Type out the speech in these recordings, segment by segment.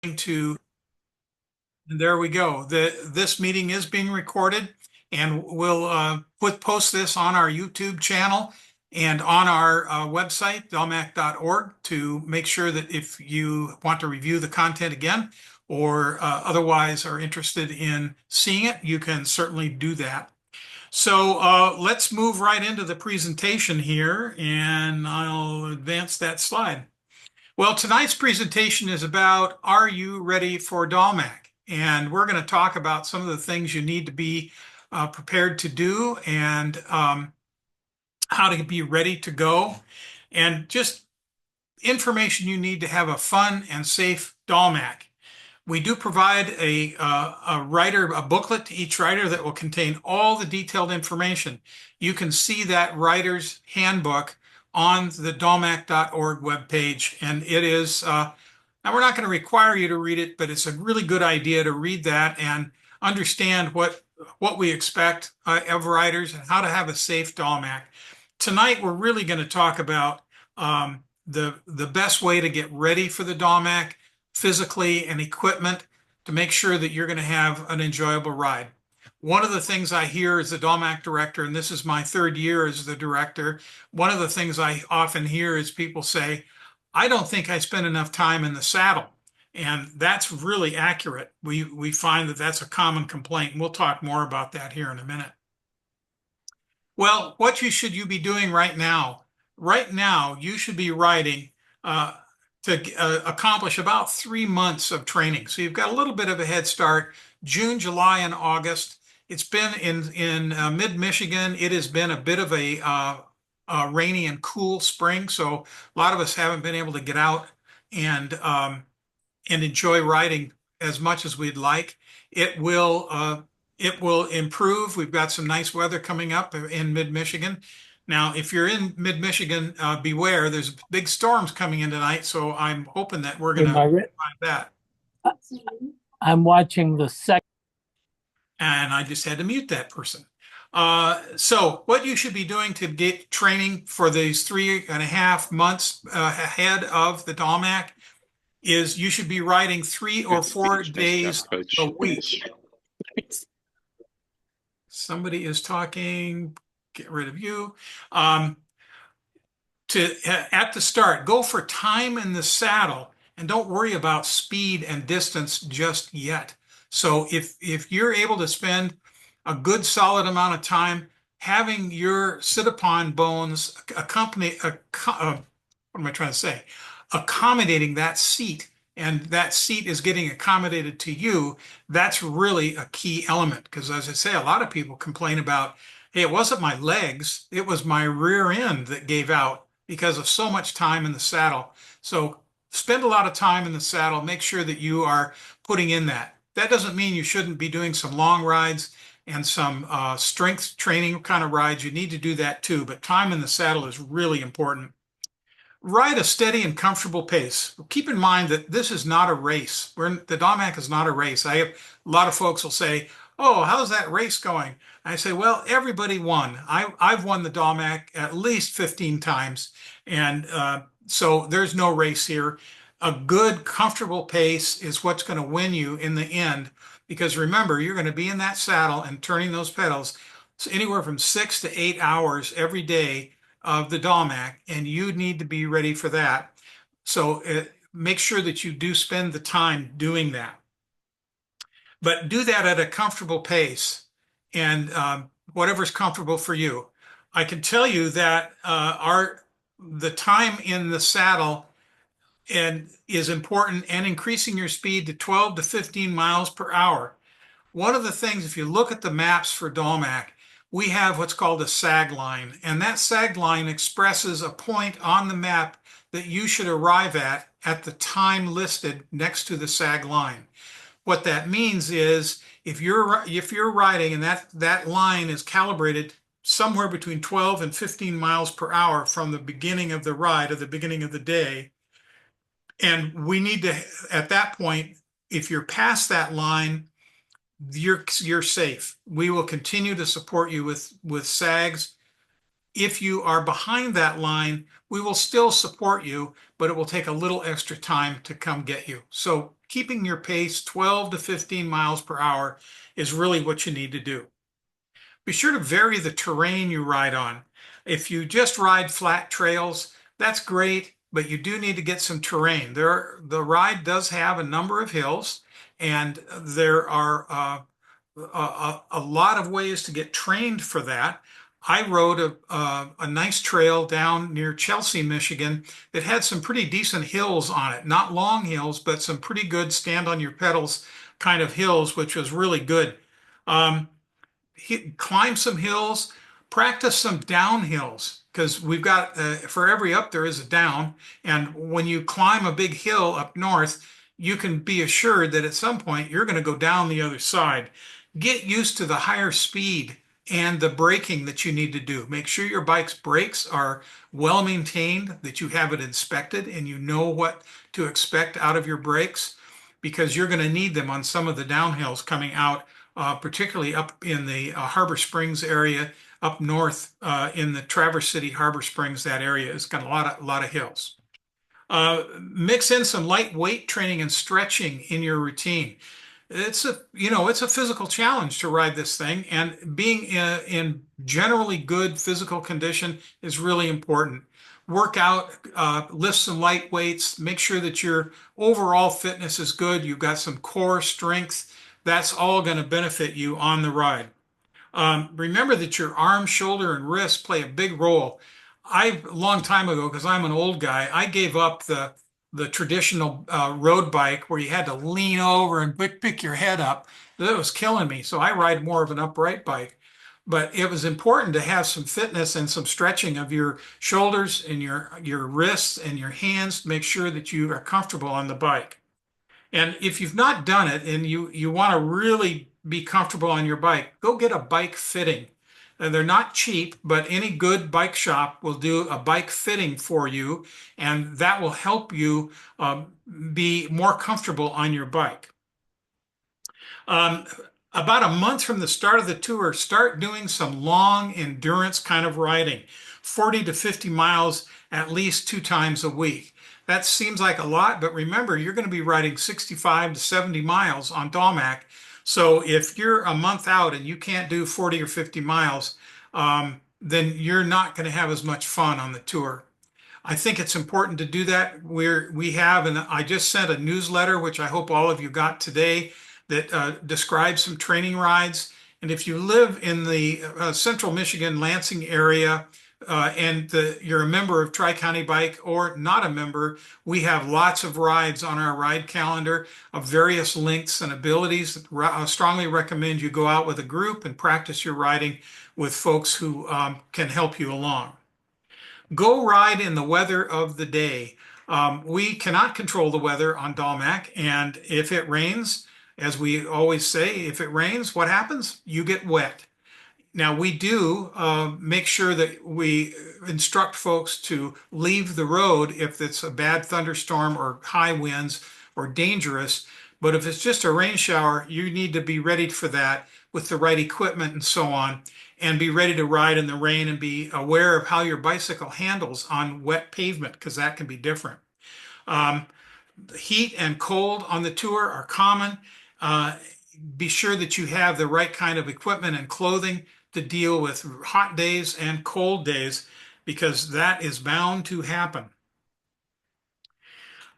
to, there we go. This meeting is being recorded, and we'll post this on our YouTube channel and on our website, dalmac.org, to make sure that if you want to review the content again or otherwise are interested in seeing it, you can certainly do that. So let's move right into the presentation here, and I'll advance that slide. Well, tonight's presentation is about, are you ready for DALMAC? And we're going to talk about some of the things you need to be prepared to do, and how to be ready to go, and just information you need to have a fun and safe DALMAC. We do provide a booklet to each writer that will contain all the detailed information. You can see that writer's handbook on the dalmac.org webpage, and it is, now we're not going to require you to read it, but it's a really good idea to read that and understand what we expect of writers and how to have a safe DALMAC. Tonight, we're really going to talk about the best way to get ready for the DALMAC, physically and equipment, to make sure that you're going to have an enjoyable ride. One of the things I hear as the DALMAC director, and this is my third year as the director, one of the things I often hear is people say, I don't think I spend enough time in the saddle. And that's really accurate. We find that that's a common complaint, and we'll talk more about that here in a minute. Well, what should you be doing right now? Right now, you should be riding to accomplish about 3 months of training. So you've got a little bit of a head start. June, July, and August. It's been in mid-Michigan. It has been a bit of a rainy and cool spring, so a lot of us haven't been able to get out and enjoy riding as much as we'd like. It will improve. We've got some nice weather coming up in mid-Michigan. Now, if you're in mid-Michigan, beware, there's big storms coming in tonight, so I'm hoping that we're going to find that. I'm watching the second. And I just had to mute that person. So what you should be doing to get training for these 3.5 months ahead of the DALMAC is you should be riding 3 or 4 days a week. Somebody is talking. Get rid of you. At the start, go for time in the saddle and don't worry about speed and distance just yet. So if you're able to spend a good solid amount of time having your sit-upon bones accommodating that seat, and that seat is getting accommodated to you, that's really a key element. Because as I say, a lot of people complain about, hey, it wasn't my legs, it was my rear end that gave out because of so much time in the saddle. So spend a lot of time in the saddle, make sure that you are putting in that. That doesn't mean you shouldn't be doing some long rides and some strength training kind of rides. You need to do that too, but time in the saddle is really important. Ride a steady and comfortable pace. Keep in mind that this is not a race. The DALMAC is not a race. I have a lot of folks will say, oh, how's that race going? I say, well, everybody won. I've won the DALMAC at least 15 times. And so there's no race here. A good, comfortable pace is what's going to win you in the end. Because remember, you're going to be in that saddle and turning those pedals anywhere from 6 to 8 hours every day of the DALMAC, and you need to be ready for that. So make sure that you do spend the time doing that. But do that at a comfortable pace, and whatever's comfortable for you. I can tell you that the time in the saddle is important, and increasing your speed to 12 to 15 miles per hour. One of the things, if you look at the maps for DALMAC, we have what's called a sag line, and that sag line expresses a point on the map that you should arrive at the time listed next to the sag line. What that means is if you're riding and that line is calibrated somewhere between 12 and 15 miles per hour from the beginning of the ride or the beginning of the day, and we need to, at that point, if you're past that line, you're safe. We will continue to support you with SAGs. If you are behind that line, we will still support you, but it will take a little extra time to come get you. So keeping your pace 12 to 15 miles per hour is really what you need to do. Be sure to vary the terrain you ride on. If you just ride flat trails, that's great, but you do need to get some terrain. The ride does have a number of hills, and there are a lot of ways to get trained for that. I rode a nice trail down near Chelsea, Michigan that had some pretty decent hills on it. Not long hills, but some pretty good stand on your pedals kind of hills, which was really good. Um, Climb some hills, practice some downhills because we've got for every up there is a down. And when you climb a big hill up north, you can be assured that at some point you're going to go down the other side. Get used to the higher speed and the braking that you need to do. Make sure your bike's brakes are well maintained, that you have it inspected and you know what to expect out of your brakes because you're going to need them on some of the downhills coming out, particularly up in the Harbor Springs area, up north in the Traverse City, Harbor Springs. That area has got a lot of hills. Mix in some light weight training and stretching in your routine. It's a physical challenge to ride this thing, and being in generally good physical condition is really important. Work out, lift some light weights, make sure that your overall fitness is good. You've got some core strength. That's all going to benefit you on the ride. Remember that your arm, shoulder, and wrist play a big role. A long time ago, because I'm an old guy, I gave up the traditional road bike where you had to lean over and pick your head up. That was killing me. So I ride more of an upright bike. But it was important to have some fitness and some stretching of your shoulders and your wrists and your hands to make sure that you are comfortable on the bike. And if you've not done it and you want to really be comfortable on your bike, go get a bike fitting. And they're not cheap, but any good bike shop will do a bike fitting for you, and that will help you be more comfortable on your bike. Um, about a month from the start of the tour, start doing some long endurance kind of riding, 40 to 50 miles at least 2 times a week. That seems like a lot, but remember, you're going to be riding 65 to 70 miles on DALMAC. So if you're a month out and you can't do 40 or 50 miles, then you're not going to have as much fun on the tour. I think it's important to do that. We have, and I just sent a newsletter, which I hope all of you got today, that describes some training rides. And if you live in the central Michigan, Lansing area, and you're a member of Tri-County Bike or not a member, we have lots of rides on our ride calendar of various lengths and abilities. I strongly recommend you go out with a group and practice your riding with folks who can help you along. Go ride in the weather of the day. We cannot control the weather on DALMAC, and if it rains, as we always say, if it rains, what happens? You get wet. Now, we do make sure that we instruct folks to leave the road if it's a bad thunderstorm or high winds or dangerous. But if it's just a rain shower, you need to be ready for that with the right equipment and so on, and be ready to ride in the rain and be aware of how your bicycle handles on wet pavement, because that can be different. Heat and cold on the tour are common. Be sure that you have the right kind of equipment and clothing to deal with hot days and cold days, because that is bound to happen.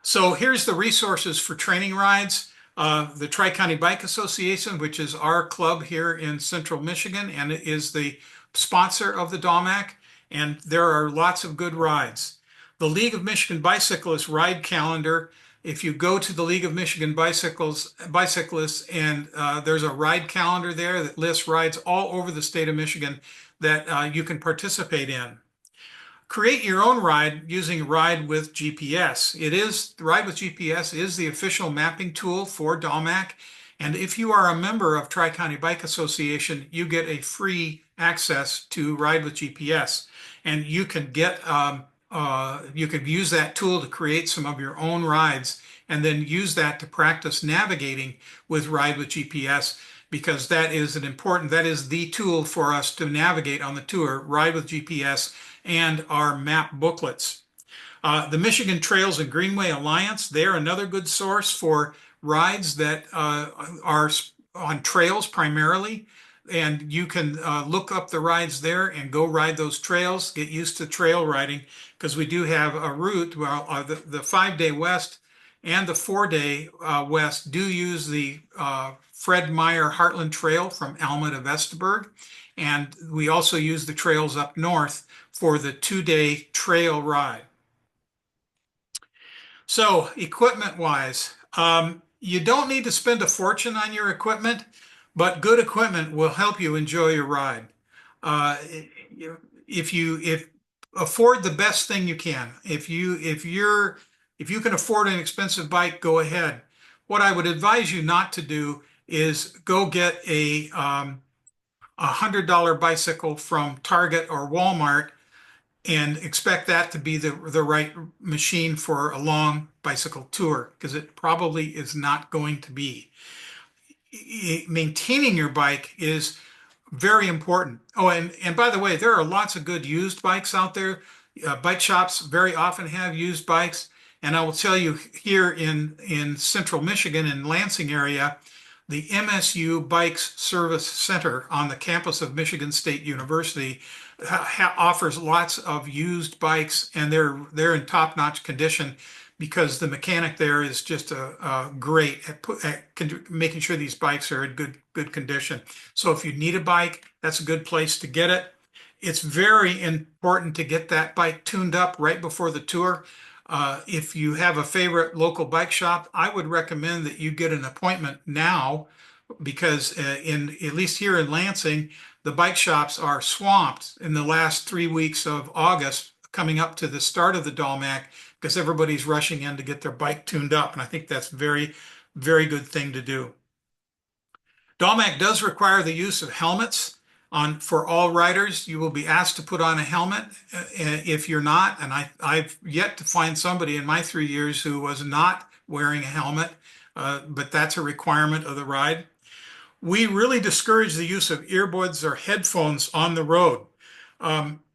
So here's the resources for training rides. The Tri-County Bike Association, which is our club here in Central Michigan, and it is the sponsor of the DALMAC, and there are lots of good rides. The League of Michigan Bicyclists ride calendar. If you go to the League of Michigan Bicyclists, and there's a ride calendar there that lists rides all over the state of Michigan that you can participate in. Create your own ride using Ride with GPS. Ride with GPS is the official mapping tool for DALMAC. And if you are a member of Tri-County Bike Association, you get a free access to Ride with GPS. And you can you could use that tool to create some of your own rides and then use that to practice navigating with Ride with GPS, because that is the tool for us to navigate on the tour, Ride with GPS and our map booklets. The Michigan Trails and Greenway Alliance, they're another good source for rides that are on trails primarily. And you can look up the rides there and go ride those trails, get used to trail riding, because we do have a route. Well, the 5-day west and the 4-day west do use the Fred Meyer Heartland Trail from Alma to Vestaburg. And we also use the trails up north for the 2-day trail ride. So equipment wise, you don't need to spend a fortune on your equipment, but good equipment will help you enjoy your ride. Uh, if afford the best thing you can, if you can afford an expensive bike, go ahead. What I would advise you not to do is go get a $100 bicycle from Target or Walmart and expect that to be the right machine for a long bicycle tour, because it probably is not going to be. Maintaining your bike is very important. Oh, and by the way, there are lots of good used bikes out there. Bike shops very often have used bikes. And I will tell you, here in central Michigan, in Lansing area, the MSU Bikes Service Center on the campus of Michigan State University offers lots of used bikes, and they're in top-notch condition, because the mechanic there is just great at making sure these bikes are in good condition. So if you need a bike, that's a good place to get it. It's very important to get that bike tuned up right before the tour. If you have a favorite local bike shop, I would recommend that you get an appointment now, because at least here in Lansing, the bike shops are swamped in the last 3 weeks of August, coming up to the start of the DALMAC, because everybody's rushing in to get their bike tuned up. And I think that's a very, very good thing to do. DALMAC does require the use of helmets for all riders. You will be asked to put on a helmet if you're not. And I've yet to find somebody in my 3 years who was not wearing a helmet, but that's a requirement of the ride. We really discourage the use of earbuds or headphones on the road.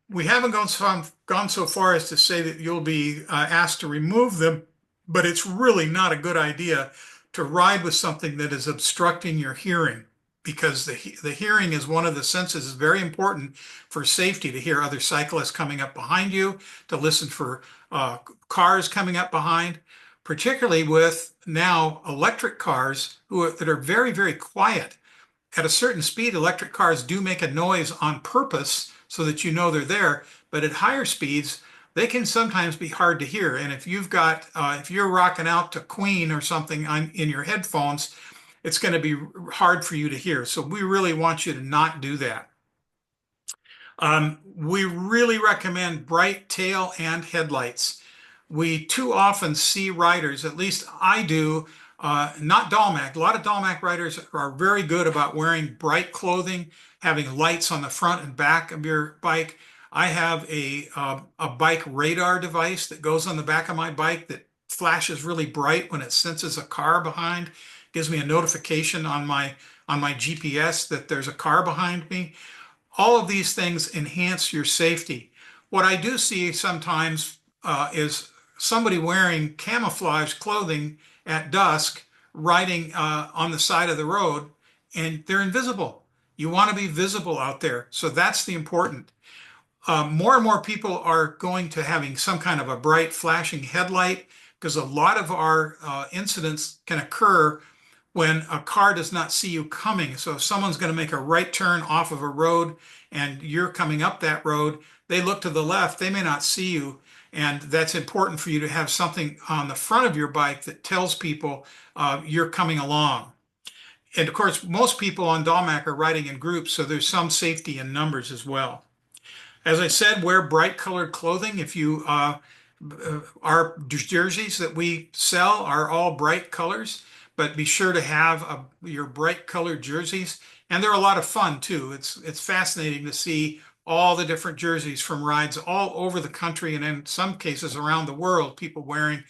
We haven't gone so far as to say that you'll be asked to remove them, but it's really not a good idea to ride with something that is obstructing your hearing, because the hearing is one of the senses. It's very important for safety, to hear other cyclists coming up behind you, to listen for cars coming up behind, particularly with now electric cars that are very, very quiet. At a certain speed, electric cars do make a noise on purpose so that you know they're there, but at higher speeds, they can sometimes be hard to hear. And if you're rocking out to Queen or something in your headphones, it's going to be hard for you to hear. So we really want you to not do that. We really recommend bright tail and headlights. We too often see riders, at least I do, not DALMAC. A lot of DALMAC riders are very good about wearing bright clothing, having lights on the front and back of your bike. I have a bike radar device that goes on the back of my bike that flashes really bright when it senses a car behind. Gives me a notification on my GPS that there's a car behind me. All of these things enhance your safety. What I do see sometimes is somebody wearing camouflage clothing at dusk, riding on the side of the road, and they're invisible. You want to be visible out there. So that's the important. More and more people are going to having some kind of a bright flashing headlight, because a lot of our incidents can occur when a car does not see you coming. So if someone's going to make a right turn off of a road and you're coming up that road, they look to the left, they may not see you. And that's important for you to have something on the front of your bike that tells people you're coming along. And of course, most people on DALMAC are riding in groups, so there's some safety in numbers as well. As I said, wear bright colored clothing. If you our jerseys that we sell are all bright colors, but be sure to have your bright colored jerseys. And they're a lot of fun too. It's fascinating to see all the different jerseys from rides all over the country, and in some cases around the world, people wearing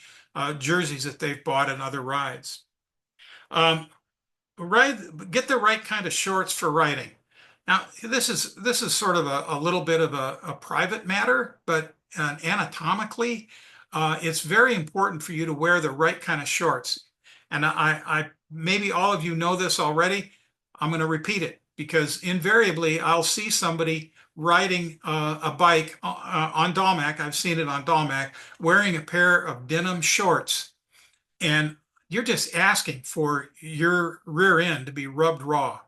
jerseys that they've bought in other rides. Get the right kind of shorts for riding. Now, this is sort of a little bit of a private matter, but anatomically, it's very important for you to wear the right kind of shorts. And I maybe all of you know this already. I'm going to repeat it because invariably I'll see somebody riding a bike on DALMAC. I've seen it on DALMAC wearing a pair of denim shorts, and you're just asking for your rear end to be rubbed raw.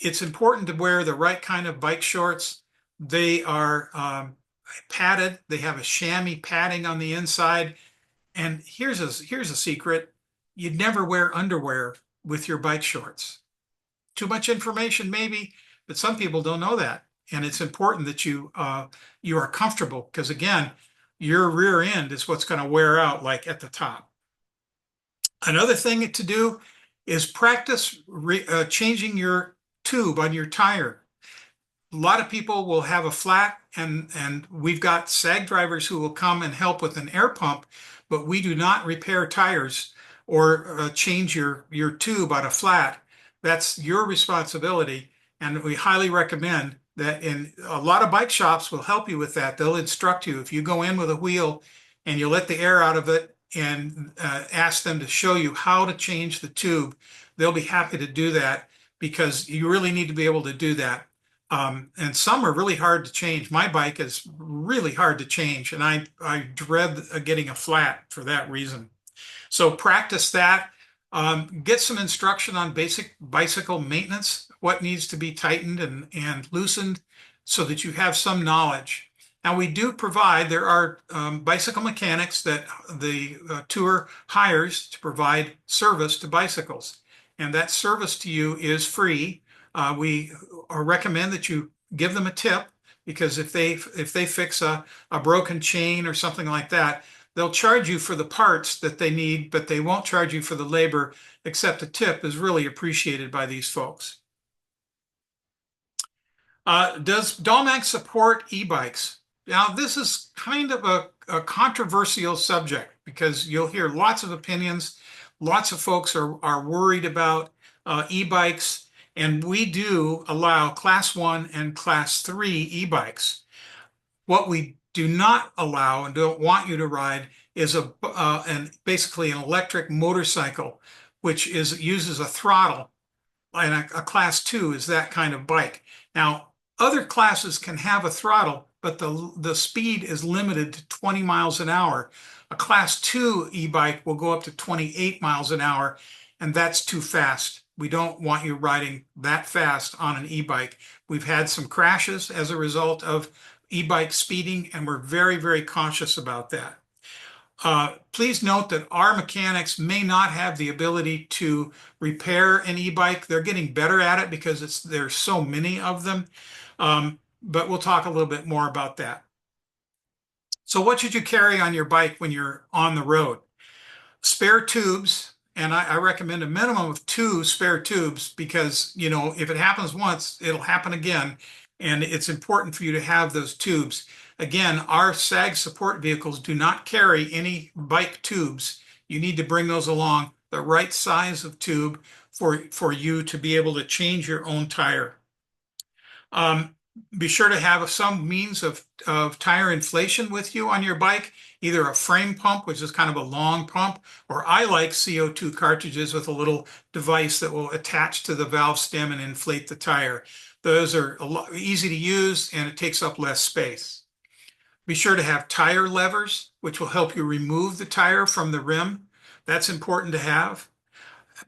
It's important to wear the right kind of bike shorts. They are padded. They have a chamois padding on the inside. And here's a secret. You'd never wear underwear with your bike shorts. Too much information, maybe, but some people don't know that. And it's important that you are comfortable because again, your rear end is what's going to wear out like at the top. Another thing to do is practice changing your tube on your tire. A lot of people will have a flat, and we've got SAG drivers who will come and help with an air pump, but we do not repair tires or change your tube on a flat. That's your responsibility, and we highly recommend that. In a lot of bike shops will help you with that. They'll instruct you. If you go in with a wheel and you let the air out of it and ask them to show you how to change the tube, they'll be happy to do that because you really need to be able to do that. And some are really hard to change. My bike is really hard to change, and I dread getting a flat for that reason. So practice that. Get some instruction on basic bicycle maintenance, what needs to be tightened and loosened so that you have some knowledge. Now we do provide, there are bicycle mechanics that the tour hires to provide service to bicycles. And that service to you is free. We recommend that you give them a tip because if they fix a broken chain or something like that, they'll charge you for the parts that they need, but they won't charge you for the labor, except a tip is really appreciated by these folks. Does DALMAC support e-bikes? Now, this is kind of a controversial subject because you'll hear lots of opinions. Lots of folks are worried about e-bikes. And we do allow Class 1 and Class 3 e-bikes. What we do not allow and don't want you to ride is basically an electric motorcycle, which uses a throttle. And a Class 2 is that kind of bike. Now, other classes can have a throttle, but the speed is limited to 20 miles an hour. A Class 2 e-bike will go up to 28 miles an hour, and that's too fast. We don't want you riding that fast on an e-bike. We've had some crashes as a result of e-bike speeding, and we're very, very cautious about that. Please note that our mechanics may not have the ability to repair an e-bike. They're getting better at it because there's so many of them. But we'll talk a little bit more about that. So what should you carry on your bike when you're on the road? Spare tubes. And I recommend a minimum of 2 spare tubes because, you know, if it happens once, it'll happen again. And it's important for you to have those tubes. Again, our SAG support vehicles do not carry any bike tubes. You need to bring those along, the right size of tube for you to be able to change your own tire. Be sure to have some means of tire inflation with you on your bike, either a frame pump, which is kind of a long pump, or I like CO2 cartridges with a little device that will attach to the valve stem and inflate the tire. Those are easy to use and it takes up less space. Be sure to have tire levers, which will help you remove the tire from the rim. That's important to have.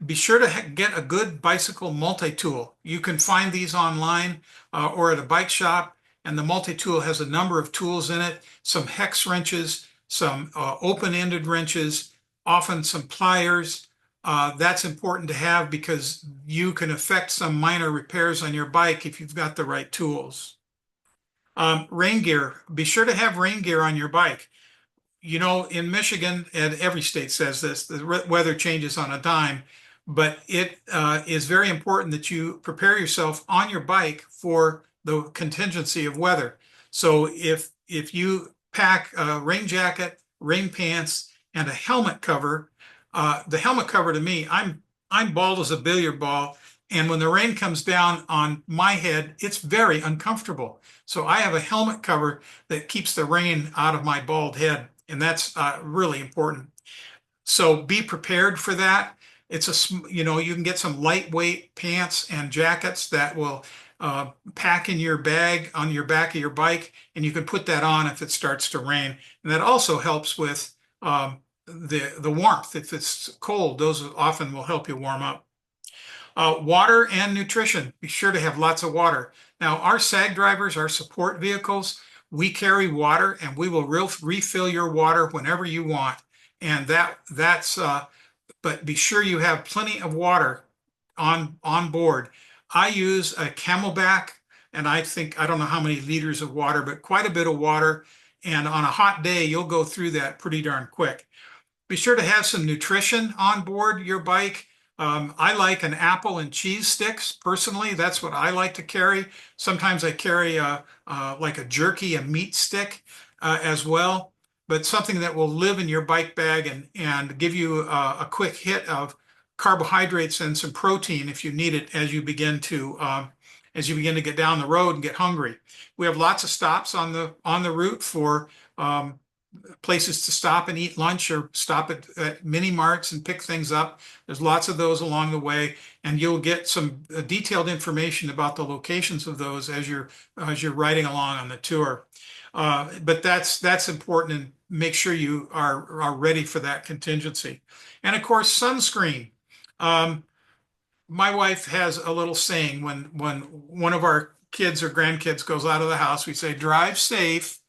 Be sure to get a good bicycle multi-tool. You can find these online or at a bike shop, and the multi-tool has a number of tools in it, some hex wrenches, some open-ended wrenches, often some pliers. That's important to have because you can affect some minor repairs on your bike if you've got the right tools. Rain gear. Be sure to have rain gear on your bike. You know, in Michigan, and every state says this, the weather changes on a dime, but it is very important that you prepare yourself on your bike for the contingency of weather. So if you pack a rain jacket, rain pants, and a helmet cover, the helmet cover to me, I'm bald as a billiard ball, and when the rain comes down on my head, it's very uncomfortable. So I have a helmet cover that keeps the rain out of my bald head, and that's really important. So be prepared for that. you can get some lightweight pants and jackets that will pack in your bag on your back of your bike, and you can put that on if it starts to rain. And that also helps with the warmth. If it's cold, those often will help you warm up. Water and nutrition. Be sure to have lots of water. Now, our SAG drivers, our support vehicles, we carry water, and we will refill your water whenever you want. And but be sure you have plenty of water on board. I use a Camelback, and I don't know how many liters of water, but quite a bit of water. And on a hot day, you'll go through that pretty darn quick. Be sure to have some nutrition on board your bike. I like an apple and cheese sticks. Personally, that's what I like to carry. Sometimes I carry like a jerky, a meat stick as well, but something that will live in your bike bag and give you a quick hit of carbohydrates and some protein if you need it as you begin to get down the road and get hungry. We have lots of stops on the route for places to stop and eat lunch or stop at mini marts and pick things up. There's lots of those along the way, and you'll get some detailed information about the locations of those as you're riding along on the tour. But that's important, and make sure you are ready for that contingency. And of course, sunscreen. My wife has a little saying when one of our kids or grandkids goes out of the house, we say, drive safe,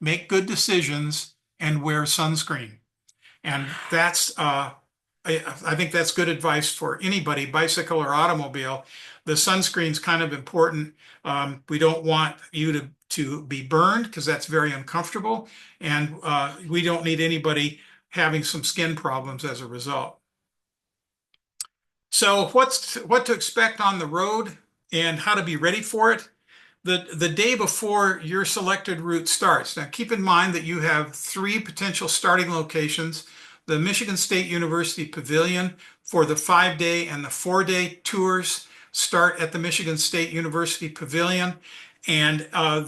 make good decisions, and wear sunscreen. And that's, I think that's good advice for anybody, bicycle or automobile. The sunscreen's kind of important. We don't want you to be burned because that's very uncomfortable. And we don't need anybody having some skin problems as a result. So what to expect on the road and how to be ready for it. The day before your selected route starts. Now keep in mind that you have 3 potential starting locations: the Michigan State University Pavilion for the 5-day and the 4-day tours start at the Michigan State University Pavilion, and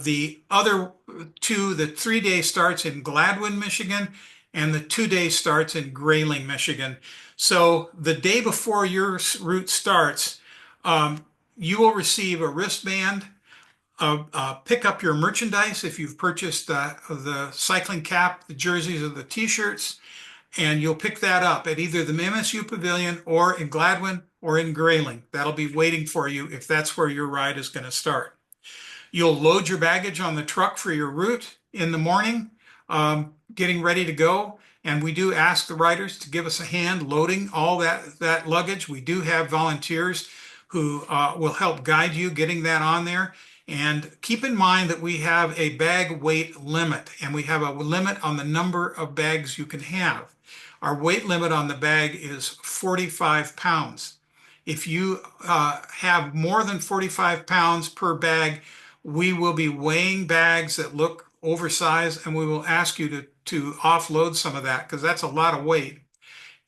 the other 2, the 3-day starts in Gladwin, Michigan, and the 2-day starts in Grayling, Michigan. So the day before your route starts, you will receive a wristband, pick up your merchandise if you've purchased the cycling cap, the jerseys, or the t-shirts, and you'll pick that up at either the MSU Pavilion or in Gladwin or in Grayling. That'll be waiting for you if that's where your ride is going to start. You'll load your baggage on the truck for your route in the morning, getting ready to go. And we do ask the riders to give us a hand loading all that luggage. We do have volunteers who will help guide you getting that on there. And keep in mind that we have a bag weight limit, and we have a limit on the number of bags you can have. Our weight limit on the bag is 45 pounds. If you have more than 45 pounds per bag, we will be weighing bags that look oversized, and we will ask you to offload some of that because that's a lot of weight.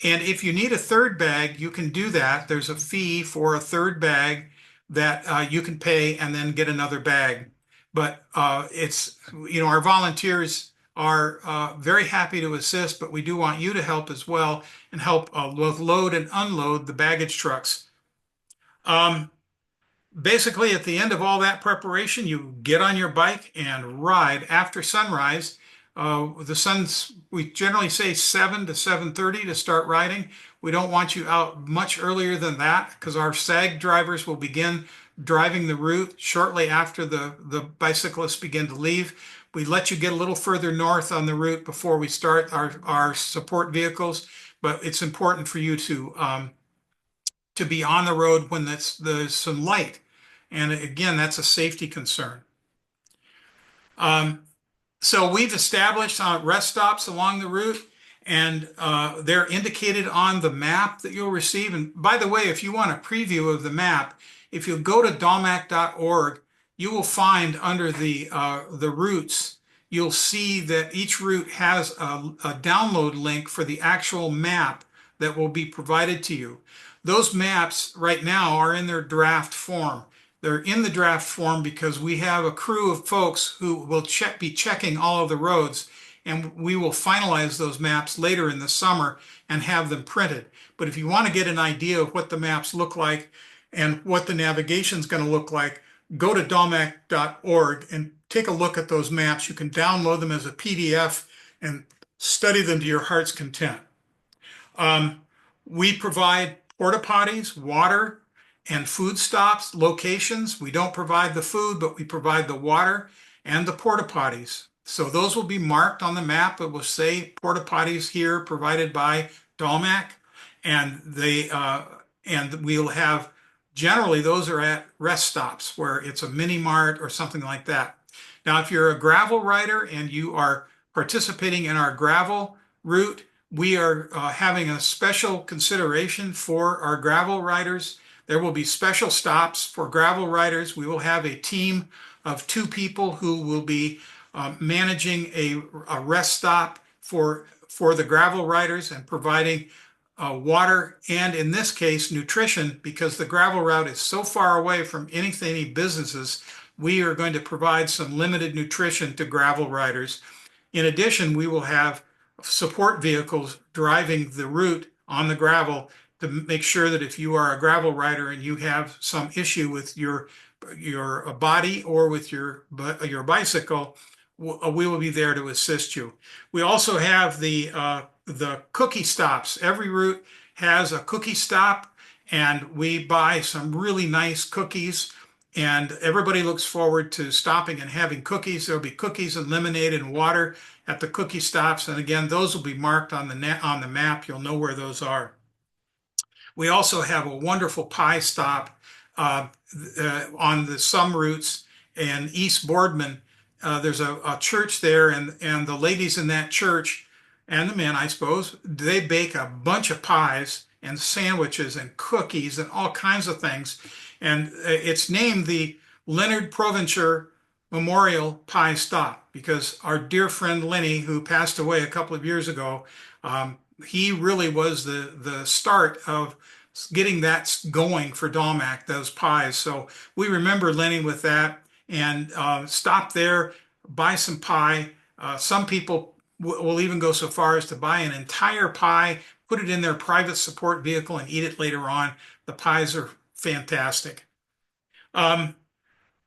And if you need a third bag, you can do that. There's a fee for a third bag that you can pay and then get another bag. But our volunteers are very happy to assist, but we do want you to help as well and help both load and unload the baggage trucks. Basically, at the end of all that preparation, you get on your bike and ride after sunrise. We generally say 7 to 7:30 to start riding. We don't want you out much earlier than that because our SAG drivers will begin driving the route shortly after the bicyclists begin to leave. We let you get a little further north on the route before we start our support vehicles, but it's important for you to be on the road when there's some light. And again, that's a safety concern. So we've established rest stops along the route, and they're indicated on the map that you'll receive. And by the way, if you want a preview of the map, if you go to dalmac.org, you will find under the routes, you'll see that each route has a download link for the actual map that will be provided to you. Those maps right now are in their draft form. They're in the draft form because we have a crew of folks who will be checking all of the roads. and we will finalize those maps later in the summer and have them printed. But if you want to get an idea of what the maps look like and what the navigation is going to look like, go to dalmac.org and take a look at those maps. You can download them as a PDF and study them to your heart's content. We provide porta potties, water, and food stops, locations. We don't provide the food, but we provide the water and the porta potties. So those will be marked on the map. It will say porta potties here provided by DALMAC, and we'll have, generally those are at rest stops where it's a mini mart or something like that. Now, if you're a gravel rider and you are participating in our gravel route, we are having a special consideration for our gravel riders. There will be special stops for gravel riders. We will have a team of 2 people who will be managing a rest stop for the gravel riders and providing water and, in this case, nutrition, because the gravel route is so far away from any businesses. We are going to provide some limited nutrition to gravel riders. In addition, we will have support vehicles driving the route on the gravel to make sure that if you are a gravel rider and you have some issue with your body or with your bicycle, we will be there to assist you. We also have the cookie stops. Every route has a cookie stop, and we buy some really nice cookies, and everybody looks forward to stopping and having cookies. There'll be cookies and lemonade and water at the cookie stops, and again, those will be marked on the map. You'll know where those are. We also have a wonderful pie stop on some routes in East Boardman. There's a church there, and the ladies in that church, and the men, I suppose, they bake a bunch of pies and sandwiches and cookies and all kinds of things. And it's named the Leonard Provencher Memorial Pie Stop because our dear friend Lenny, who passed away a couple of years ago, he really was the start of getting that going for DALMAC, those pies. So we remember Lenny with that, and stop there, buy some pie. Some people will even go so far as to buy an entire pie, put it in their private support vehicle, and eat it later on. The pies are fantastic.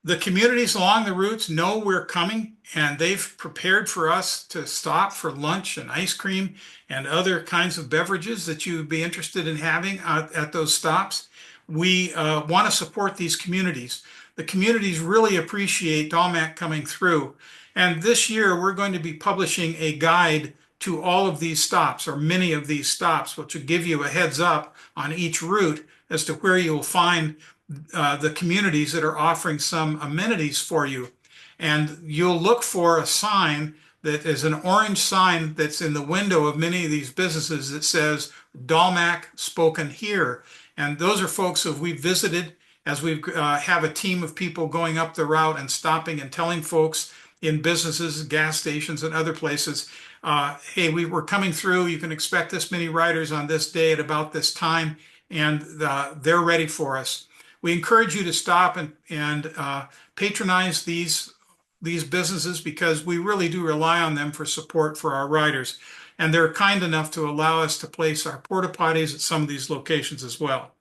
The communities along the routes know we're coming, and they've prepared for us to stop for lunch and ice cream and other kinds of beverages that you would be interested in having at those stops. We want to support these communities. The communities really appreciate DALMAC coming through. And this year, we're going to be publishing a guide to all of these stops, or many of these stops, which will give you a heads up on each route as to where you'll find the communities that are offering some amenities for you. And you'll look for a sign that is an orange sign that's in the window of many of these businesses that says DALMAC spoken here. And those are folks who we've visited as we have a team of people going up the route and stopping and telling folks in businesses, gas stations, and other places, hey, we're coming through. You can expect this many riders on this day at about this time, and they're ready for us. We encourage you to stop and patronize these businesses because we really do rely on them for support for our riders. And they're kind enough to allow us to place our porta potties at some of these locations as well.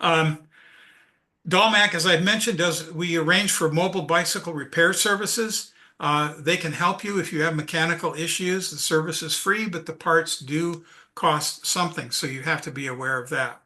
DALMAC, as I've mentioned, we arrange for mobile bicycle repair services. They can help you if you have mechanical issues. The service is free, but the parts do cost something, so you have to be aware of that.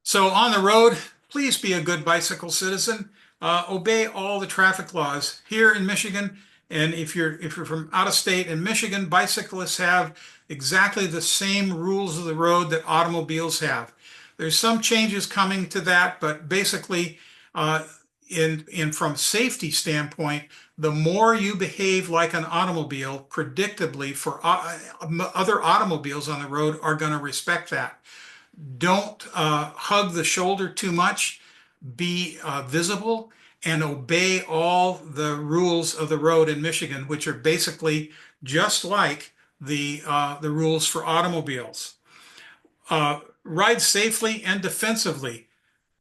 So on the road, please be a good bicycle citizen. Obey all the traffic laws here in Michigan. And if you're from out of state, in Michigan, bicyclists have exactly the same rules of the road that automobiles have. There's some changes coming to that, but basically, from safety standpoint, the more you behave like an automobile, predictably for other automobiles on the road are going to respect that. Don't hug the shoulder too much. Be visible and obey all the rules of the road in Michigan, which are basically just like the rules for automobiles. Ride safely and defensively.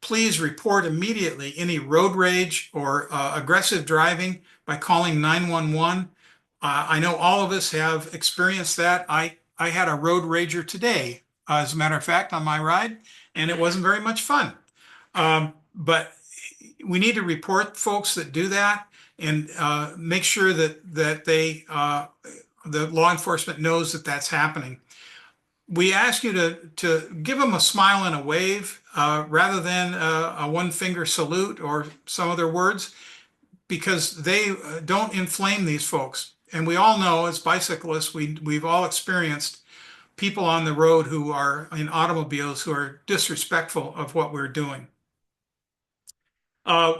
please report immediately any road rage or aggressive driving by calling 911. I know all of us have experienced that. I had a road rager today, as a matter of fact, on my ride, and it wasn't very much fun. But we need to report folks that do that and make sure that the law enforcement knows that that's happening. We ask you to give them a smile and a wave rather than a one finger salute or some other words, because they don't inflame these folks. And we all know as bicyclists, we've all experienced people on the road who are in automobiles who are disrespectful of what we're doing.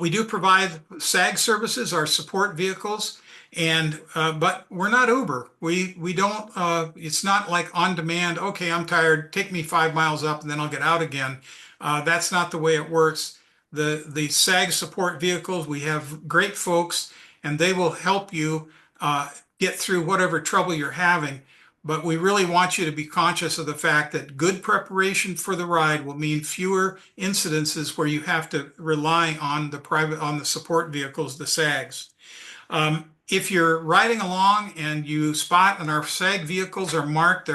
We do provide SAG services, our support vehicles, and but we're not Uber. We don't. It's not like on demand. Okay, I'm tired. Take me 5 miles up, and then I'll get out again. That's not the way it works. The SAG support vehicles, we have great folks, and they will help you get through whatever trouble you're having. But we really want you to be conscious of the fact that good preparation for the ride will mean fewer incidences where you have to rely on the support vehicles, the SAGs. If you're riding along and you spot, and our SAG vehicles are marked,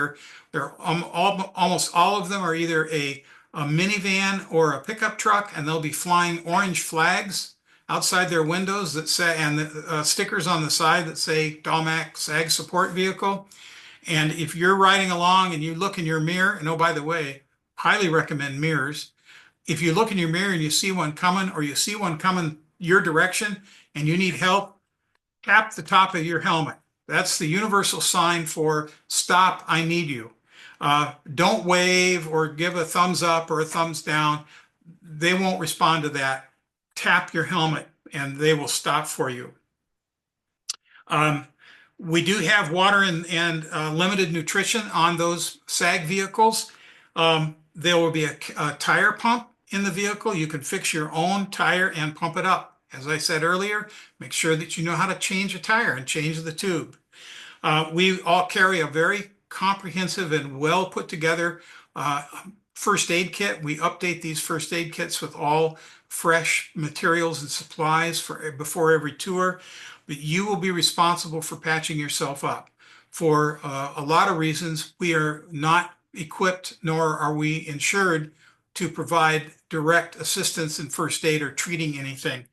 almost all of them are either a minivan or a pickup truck, and they'll be flying orange flags outside their windows that say, and the stickers on the side that say DALMAC SAG support vehicle. And if you're riding along and you look in your mirror, and oh, by the way, highly recommend mirrors. If you look in your mirror and you see one coming, or you see one coming your direction and you need help, tap the top of your helmet. That's the universal sign for stop, I need you. Don't wave or give a thumbs up or a thumbs down. They won't respond to that. Tap your helmet and they will stop for you. We do have water and limited nutrition on those SAG vehicles. There will be a tire pump in the vehicle. You can fix your own tire and pump it up. As I said earlier, make sure that you know how to change a tire and change the tube. We all carry a very comprehensive and well put together first aid kit. We update these first aid kits with all fresh materials and supplies before every tour. But you will be responsible for patching yourself up. For a lot of reasons, we are not equipped nor are we insured to provide direct assistance in first aid or treating anything.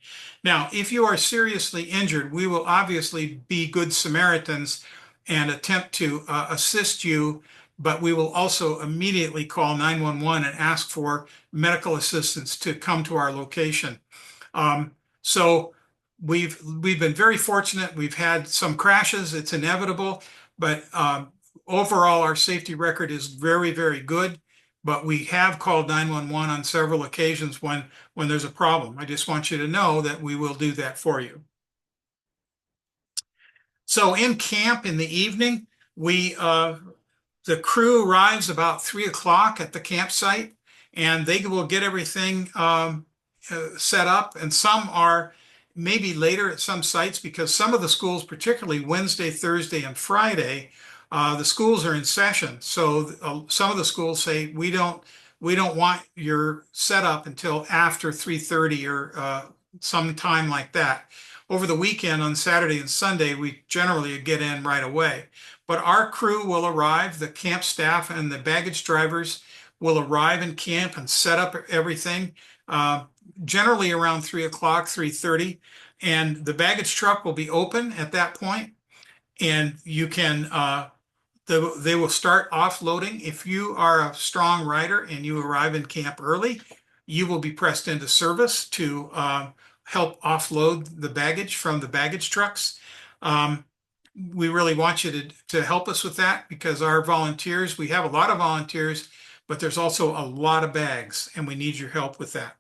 Now, if you are seriously injured, we will obviously be good Samaritans and attempt to assist you, but we will also immediately call 911 and ask for medical assistance to come to our location. So we've been very fortunate. We've had some crashes. It's inevitable, but overall, our safety record is very, very good. But we have called 911 on several occasions when there's a problem. I just want you to know that we will do that for you. So in camp in the evening, the crew arrives about 3 o'clock at the campsite, and they will get everything set up. And some are maybe later at some sites, because some of the schools, particularly Wednesday, Thursday, and Friday, the schools are in session. So some of the schools say, we don't want your setup until after 3:30 or some time like that. Over the weekend on Saturday and Sunday, we generally get in right away. But our crew will arrive, the camp staff and the baggage drivers will arrive in camp and set up everything, generally around 3 o'clock, 3:30. And the baggage truck will be open at that point, and you can they will start offloading. If you are a strong rider and you arrive in camp early, you will be pressed into service to help offload the baggage from the baggage trucks. We really want you to help us with that, because our volunteers, we have a lot of volunteers, but there's also a lot of bags, and we need your help with that.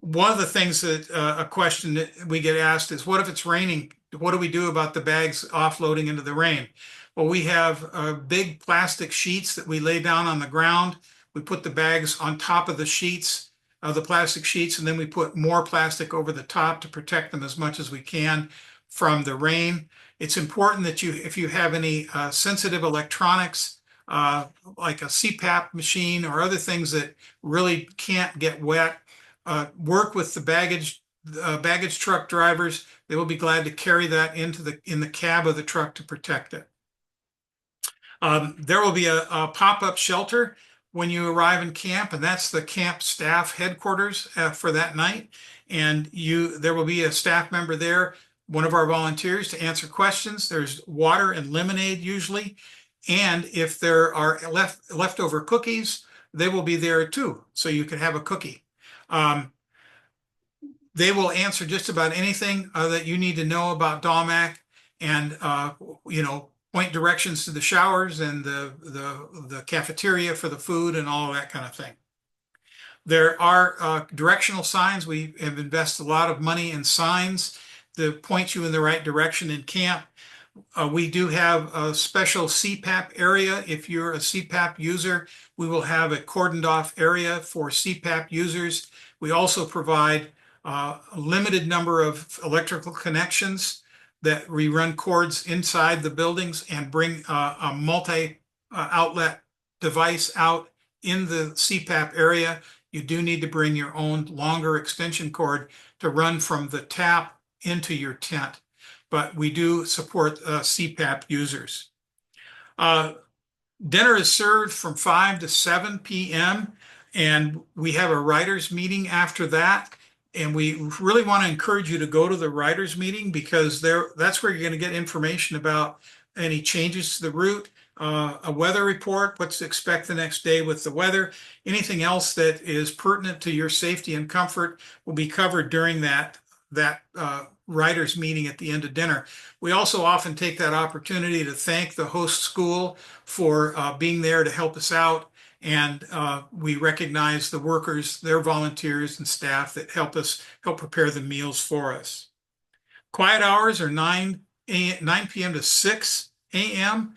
One of the things that a question that we get asked is, what if it's raining? What do we do about the bags offloading into the rain? Well, we have big plastic sheets that we lay down on the ground. We put the bags on top of the sheets, the plastic sheets, and then we put more plastic over the top to protect them as much as we can from the rain. It's important that if you have any sensitive electronics, like a CPAP machine or other things that really can't get wet. Work with the baggage truck drivers. They will be glad to carry that in the cab of the truck to protect it. There will be a pop-up shelter when you arrive in camp, and that's the camp staff headquarters for that night. And there will be a staff member there, one of our volunteers, to answer questions. There's water and lemonade usually. And if there are leftover cookies, they will be there too, so you can have a cookie. They will answer just about anything that you need to know about DALMAC, and point directions to the showers and the cafeteria for the food and all of that kind of thing. There are directional signs. We have invested a lot of money in signs that point you in the right direction in camp. We do have a special CPAP area. If you're a CPAP user, we will have a cordoned off area for CPAP users. We also provide a limited number of electrical connections that we run cords inside the buildings and bring a multi-outlet device out in the CPAP area. You do need to bring your own longer extension cord to run from the tap into your tent, but we do support CPAP users. Dinner is served from 5 to 7 p.m. and we have a writers meeting after that. And we really want to encourage you to go to the writers meeting, because that's where you're going to get information about any changes to the route, a weather report, what to expect the next day with the weather. Anything else that is pertinent to your safety and comfort will be covered during that writers meeting at the end of dinner. We also often take that opportunity to thank the host school for being there to help us out. And we recognize the workers, their volunteers and staff that help prepare the meals for us. Quiet hours are 9 p.m. to 6 a.m.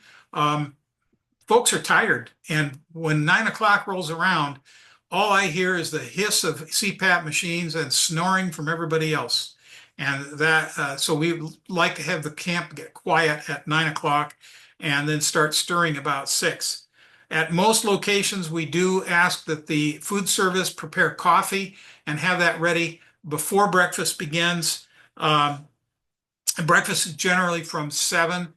Folks are tired, and when 9 o'clock rolls around, all I hear is the hiss of CPAP machines and snoring from everybody else. And so we like to have the camp get quiet at 9 o'clock and then start stirring about 6. At most locations, we do ask that the food service prepare coffee and have that ready before breakfast begins. Breakfast is generally from 7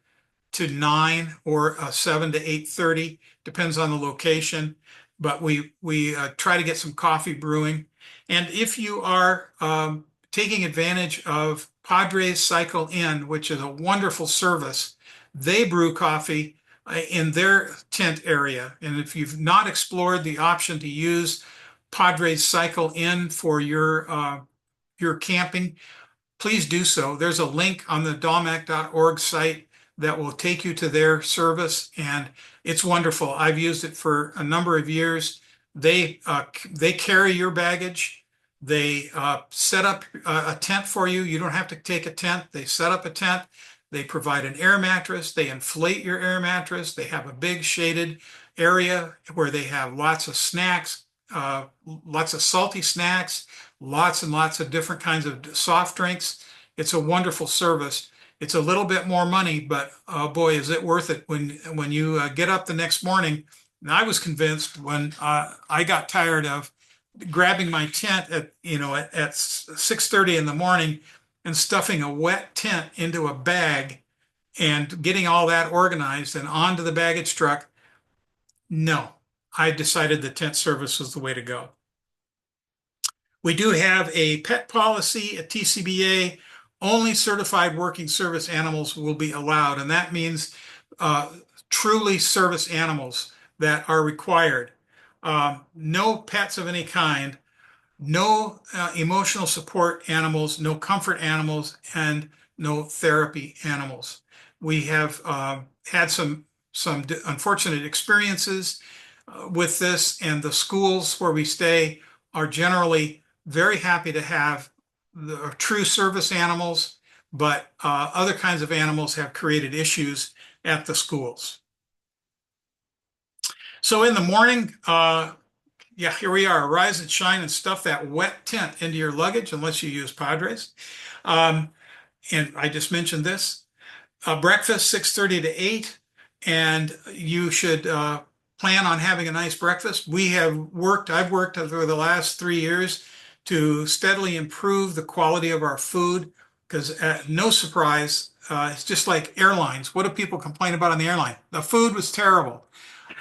to 9 or 7 to 8:30, depends on the location. But we try to get some coffee brewing. And if you are taking advantage of Padres Cycle In, which is a wonderful service, they brew coffee in their tent area. And if you've not explored the option to use Padres Cycle In for your camping, please do so. There's a link on the dalmac.org site that will take you to their service, and it's wonderful. I've used it for a number of years. They carry your baggage. They set up a tent for you. You don't have to take a tent. They set up a tent. They provide an air mattress. They inflate your air mattress. They have a big shaded area where they have lots of snacks, lots of salty snacks, lots and lots of different kinds of soft drinks. It's a wonderful service. It's a little bit more money, but boy, is it worth it when you get up the next morning. And I was convinced when I got tired of grabbing my tent at 6:30 in the morning and stuffing a wet tent into a bag and getting all that organized and onto the baggage truck. No, I decided the tent service was the way to go. We do have a pet policy at TCBA. Only certified working service animals will be allowed, and that means truly service animals that are required. No pets of any kind, no emotional support animals, no comfort animals, and no therapy animals. We have had some unfortunate experiences with this, and the schools where we stay are generally very happy to have the true service animals, but other kinds of animals have created issues at the schools. So in the morning, here we are, rise and shine and stuff that wet tent into your luggage, unless you use Padres. And I just mentioned this. Breakfast, 6:30 to 8. And you should plan on having a nice breakfast. I've worked over the last 3 years to steadily improve the quality of our food because no surprise, it's just like airlines. What do people complain about on the airline? The food was terrible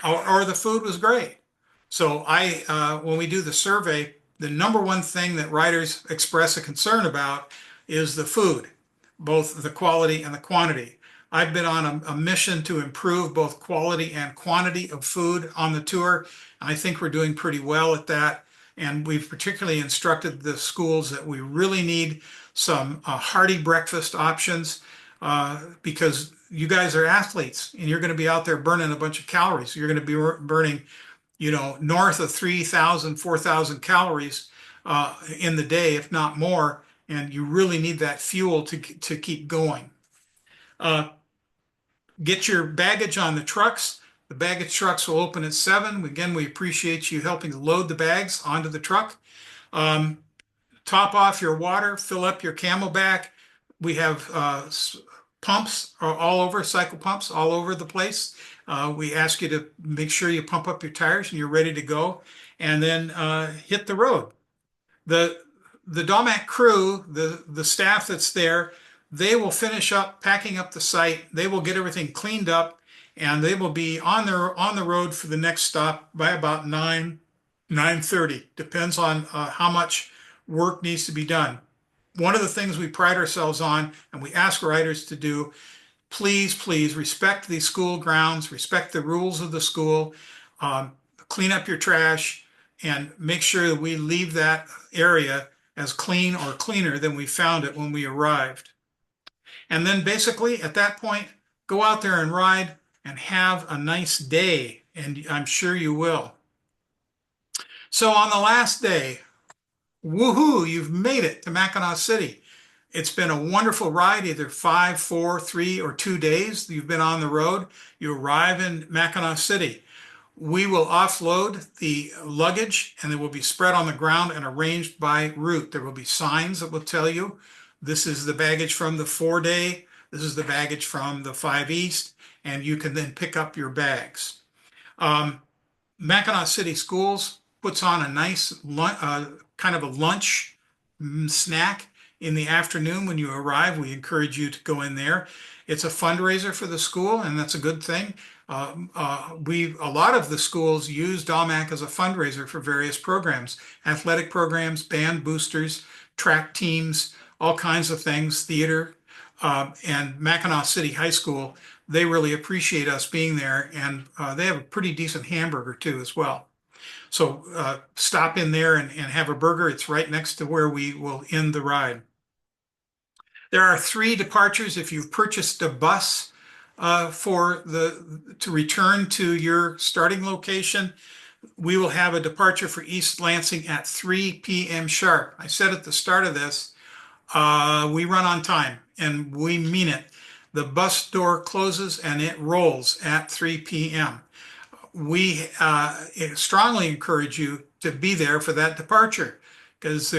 or the food was great. So when we do the survey, the number one thing that writers express a concern about is the food, both the quality and the quantity. I've been on a mission to improve both quality and quantity of food on the tour. And I think we're doing pretty well at that. And we've particularly instructed the schools that we really need some hearty breakfast options because you guys are athletes and you're going to be out there burning a bunch of calories. You're going to be burning, north of 3,000, 4,000 calories in the day, if not more. And you really need that fuel to keep going. Get your baggage on the trucks. The baggage trucks will open at 7. Again, we appreciate you helping to load the bags onto the truck. Top off your water, fill up your Camelback. We have pumps all over, cycle pumps all over the place. We ask you to make sure you pump up your tires and you're ready to go, and then hit the road. The DALMAC crew, the staff that's there, they will finish up packing up the site. They will get everything cleaned up, and they will be on the road for the next stop by about 9:30. Depends on how much work needs to be done. One of the things we pride ourselves on, and we ask writers to do, please respect the school grounds, respect the rules of the school, clean up your trash, and make sure that we leave that area as clean or cleaner than we found it when we arrived. And then basically at that point, go out there and ride and have a nice day, and I'm sure you will. So on the last day, woohoo, you've made it to Mackinac City. It's been a wonderful ride, either 5, 4, 3, or 2 days you've been on the road. You arrive in Mackinac City. We will offload the luggage and it will be spread on the ground and arranged by route. There will be signs that will tell you this is the baggage from the 4-day, this is the baggage from the 5 East, and you can then pick up your bags. Mackinac City Schools puts on a nice kind of a lunch snack in the afternoon when you arrive. We encourage you to go in there. It's a fundraiser for the school, and that's a good thing. A lot of the schools use DALMAC as a fundraiser for various programs, athletic programs, band boosters, track teams, all kinds of things, theater, and Mackinac City High School. They really appreciate us being there, and they have a pretty decent hamburger too as well. So stop in there and have a burger. It's right next to where we will end the ride. There are 3 departures if you've purchased a bus to return to your starting location. We will have a departure for East Lansing at 3 p.m. sharp. I said at the start of this, we run on time, and we mean it. The bus door closes and it rolls at 3 p.m. We strongly encourage you to be there for that departure because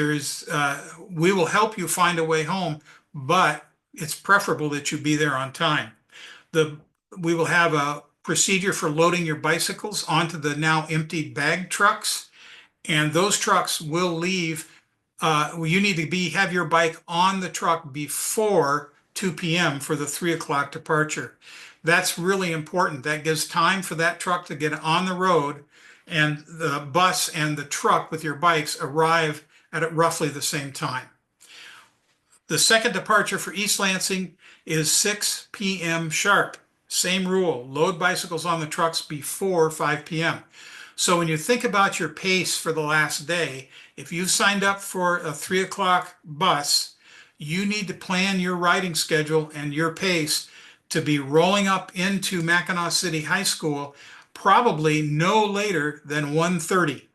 we will help you find a way home, but it's preferable that you be there on time. We will have a procedure for loading your bicycles onto the now emptied bag trucks, and those trucks will leave. You need to have your bike on the truck before 2 p.m. for the 3 o'clock departure. That's really important. That gives time for that truck to get on the road, and the bus and the truck with your bikes arrive at roughly the same time. The second departure for East Lansing is 6 p.m. sharp. Same rule, load bicycles on the trucks before 5 p.m. So when you think about your pace for the last day, if you've signed up for a 3 o'clock bus, you need to plan your riding schedule and your pace to be rolling up into Mackinac City High School probably no later than 1:30,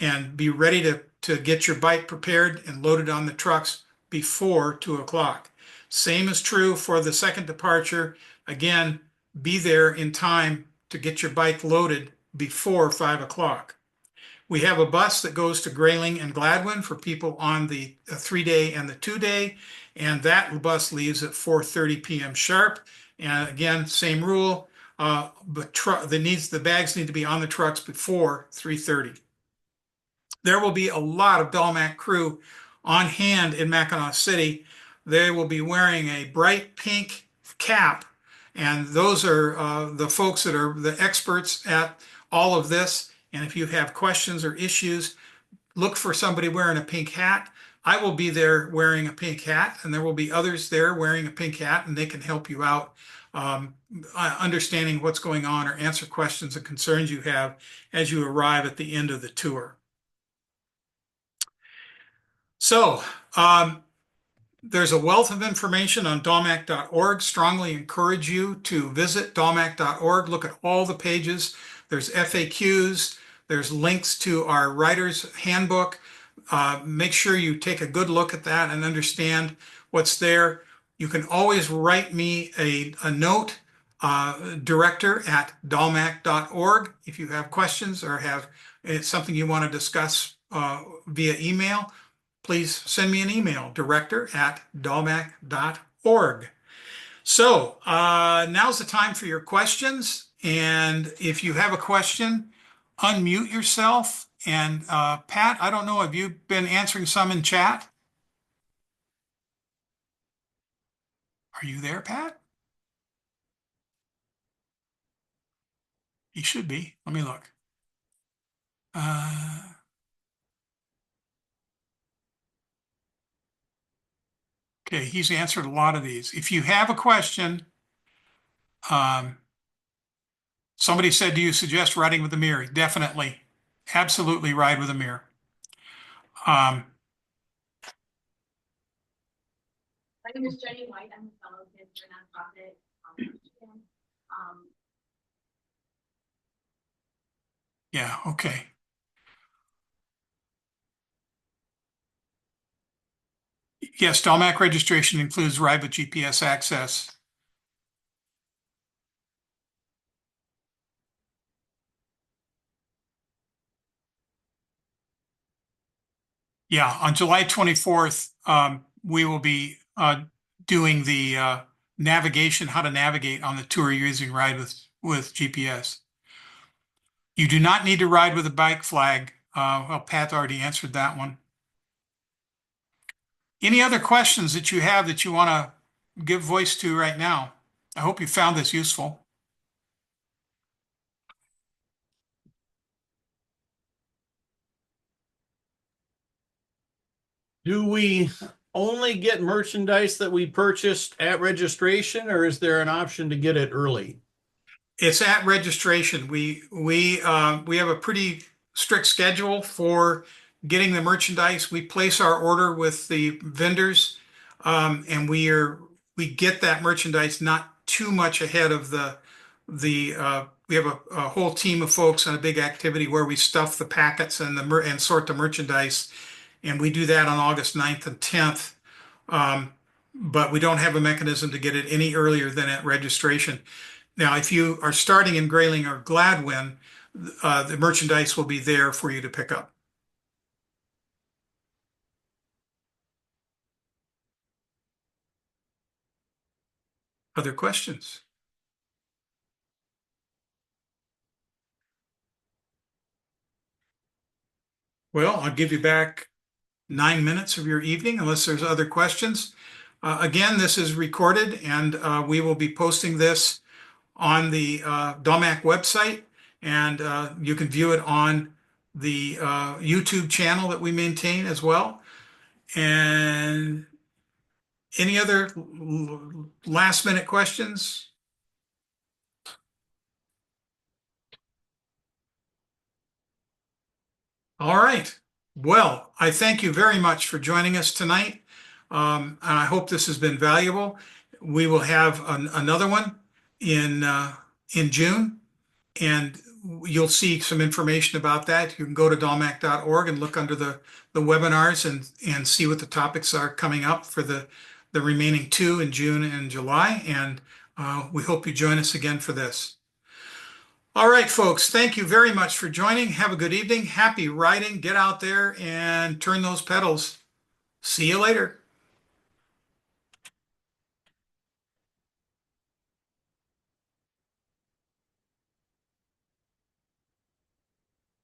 and be ready to get your bike prepared and loaded on the trucks before 2 o'clock. Same is true for the second departure. Again, be there in time to get your bike loaded before 5 o'clock. We have a bus that goes to Grayling and Gladwin for people on the 3-day and the 2-day, and that bus leaves at 4:30 p.m. sharp. And again, same rule. but the bags need to be on the trucks before 3:30. There will be a lot of DALMAC crew on hand in Mackinac City. They will be wearing a bright pink cap, and those are the folks that are the experts at all of this. And if you have questions or issues, look for somebody wearing a pink hat. I will be there wearing a pink hat, and there will be others there wearing a pink hat, and they can help you out understanding what's going on or answer questions and concerns you have as you arrive at the end of the tour. So, there's a wealth of information on dalmac.org. Strongly encourage you to visit dalmac.org. Look at all the pages. There's FAQs. There's links to our writer's handbook. Make sure you take a good look at that and understand what's there. You can always write me a note, director@dalmac.org, if you have questions or have it's something you want to discuss via email. Please send me an email, director@dalmac.org. So now's the time for your questions. And if you have a question, unmute yourself. And Pat, I don't know, have you been answering some in chat? Are you there, Pat? He should be. Let me look. Okay, he's answered a lot of these. If you have a question, somebody said, do you suggest riding with a mirror? Definitely. Absolutely ride with a mirror. My name is Jenny White. I'm a fellow kid for nonprofit. Yeah, okay. Yes, DALMAC registration includes ride with GPS access. Yeah, on July 24th, we will be doing the navigation, how to navigate on the tour using ride with GPS. You do not need to ride with a bike flag. Well, Pat already answered that one. Any other questions that you have that you want to give voice to right now? I hope you found this useful. Do we only get merchandise that we purchased at registration, or is there an option to get it early? It's at registration. We have a pretty strict schedule for getting the merchandise. We place our order with the vendors, and we get that merchandise not too much ahead of we have a whole team of folks on a big activity where we stuff the packets and sort the merchandise, and we do that on August 9th and 10th. But we don't have a mechanism to get it any earlier than at registration. Now, if you are starting in Grayling or Gladwin, the merchandise will be there for you to pick up. Other questions? Well, I'll give you back 9 minutes of your evening unless there's other questions. Again, this is recorded, and we will be posting this on the DALMAC website, and you can view it on the YouTube channel that we maintain as well. And any other last minute questions? All right. Well, I thank you very much for joining us tonight. And I hope this has been valuable. We will have another one in June, and you'll see some information about that. You can go to dalmac.org and look under the webinars and see what the topics are coming up for the remaining two in June and July. And we hope you join us again for this. All right, folks, thank you very much for joining. Have a good evening. Happy riding. Get out there and turn those pedals. See you later.